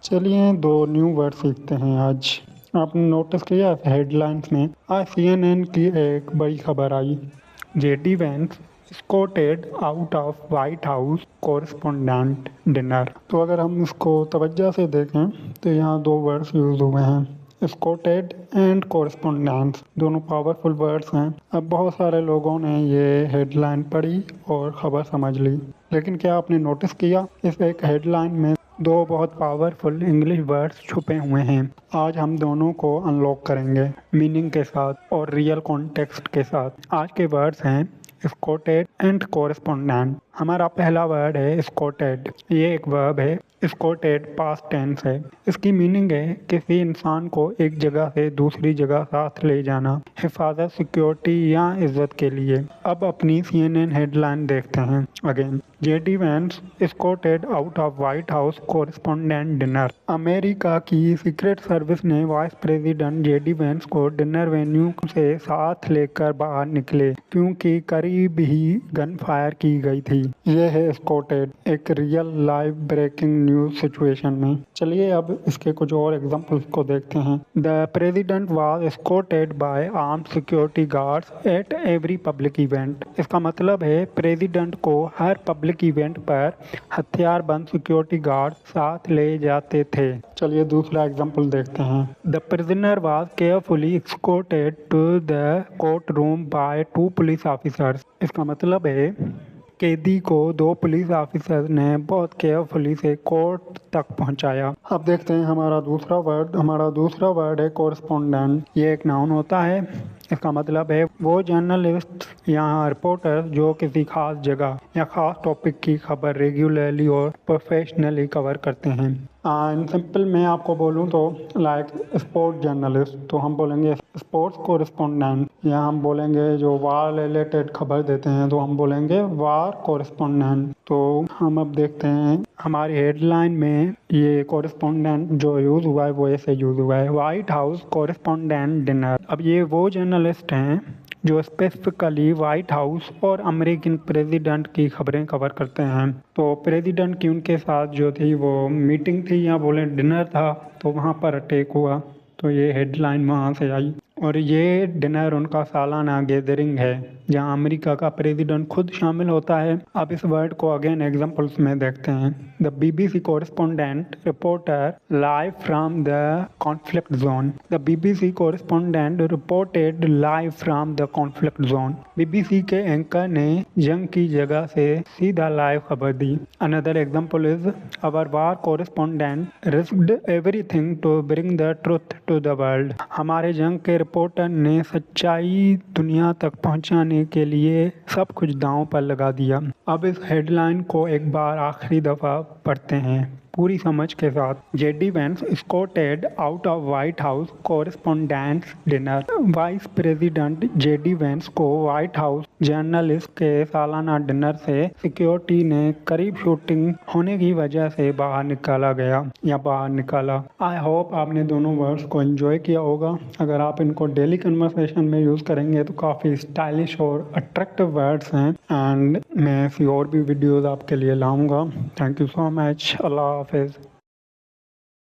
चलिए दो new word सीखते हैं आज। आपने नोटिस किया हेडलाइंस में आज CNN की एक बड़ी खबर आई। JD Vance escorted out of White House correspondent dinner. तो अगर हम इसको तवज्जो से देखें तो यहाँ दो वर्ड्स यूज हुए हैं, स्कॉटेड एंड कोरेस्पोंडेंट। दोनों पावरफुल वर्ड्स हैं। अब बहुत सारे लोगों ने ये हेडलाइन पढ़ी और ख़बर समझ ली, लेकिन क्या आपने नोटिस किया इस एक हेडलाइन में दो बहुत पावरफुल इंग्लिश वर्ड्स छुपे हुए हैं। आज हम दोनों को अनलॉक करेंगे मीनिंग के साथ और रियल कॉन्टेक्स्ट के साथ। आज के वर्ड्स हैं स्कॉटेड एंड कोरेस्पोंडेंट। हमारा पहला वर्ड है स्कॉटेड। ये एक वर्ब है। स्कॉटेड पास्ट टेंस है। इसकी मीनिंग है किसी इंसान को एक जगह से दूसरी जगह साथ ले जाना, हिफाजत, सिक्योरिटी या इज्जत के लिए। अब अपनी CNN हेडलाइन देखते हैं again. JD Vance escorted out of White House correspondent dinner. America की सीक्रेट सर्विस ने वाइस प्रेसिडेंट जेडी वेंस को डिनर वेन्यू से साथ लेकर बाहर निकले क्योंकि करीब ही गन फायर की गई थी। यह है स्कॉटेड, एक real live breaking news situation में। चलिए अब इसके कुछ और एग्जांपल्स को देखते हैं। The president was escorted by armed security guards at every public event. इसका मतलब है प्रेसिडेंट को हर पब्लिक इवेंट पर हथियारबंद सिक्योरिटी गार्ड साथ ले जाते थे। चलिए दूसरा एग्जांपल देखते हैं। The prisoner was carefully escorted to the court room by 2 police officers. इसका मतलब है कैदी को 2 पुलिस ऑफिसर ने बहुत केयरफुली से कोर्ट तक पहुंचाया। अब देखते हैं हमारा दूसरा वर्ड है कोरेस्पोंडेंट। ये एक नाउन होता है। इसका मतलब है वो जर्नलिस्ट या रिपोर्टर जो किसी खास जगह या खास टॉपिक की खबर रेगुलरली और प्रोफेशनली कवर करते हैं। इन सिंपल मैं आपको बोलूँ तो लाइक स्पोर्ट्स जर्नलिस्ट तो हम बोलेंगे स्पोर्ट्स कोरेस्पोंडेंट, या हम बोलेंगे जो वार रिलेटेड खबर देते हैं तो हम बोलेंगे वार कोरेस्पोंडेंट। तो हम अब देखते हैं हमारी हेडलाइन में ये कोरेस्पोंडेंट जो यूज़ हुआ है वो ऐसे यूज़ हुआ है, व्हाइट हाउस कोरेस्पोंडेंट डिनर। अब ये वो जर्नलिस्ट हैं जो स्पेसिफिकली व्हाइट हाउस और अमेरिकन प्रेसिडेंट की खबरें कवर करते हैं। तो प्रेसिडेंट की उनके साथ जो थी वो मीटिंग थी या बोले डिनर था, तो वहाँ पर अटैक हुआ, तो ये हेडलाइन वहाँ से आई। और ये डिनर उनका सालाना गैदरिंग है जहाँ अमेरिका का प्रेसिडेंट खुद शामिल होता है। अब इस वर्ड को अगेन एग्जांपल्स में देखते हैं। The BBC correspondent reporter live from the conflict zone. The BBC correspondent reported live from the conflict zone. BBC के एंकर ने जंग की जगह से सीधा लाइव खबर दी। Another example is our war correspondent risked everything to bring the truth to the world. हमारे जंग के रिपोर्टर ने सच्चाई दुनिया तक पहुंचाने के लिए सब कुछ दांव पर लगा दिया। अब इस हेडलाइन को एक बार आखिरी दफा पढ़ते हैं पूरी समझ के साथ। JD Vance escorted out of White House correspondents dinner. Vice president JD Vance को व्हाइट हाउस जर्नलिस्ट के सालाना डिनर से सिक्योरिटी ने करीब शूटिंग होने की वजह से बाहर निकाला। आई होप आपने दोनों वर्ड्स को एंजॉय किया होगा। अगर आप इनको डेली कन्वर्सेशन में यूज़ करेंगे तो काफ़ी स्टाइलिश और अट्रैक्टिव वर्ड्स हैं। एंड मैं ऐसी और भी वीडियोज़ आपके लिए लाऊंगा। Thank you so much. अल्लाह हाफिज़।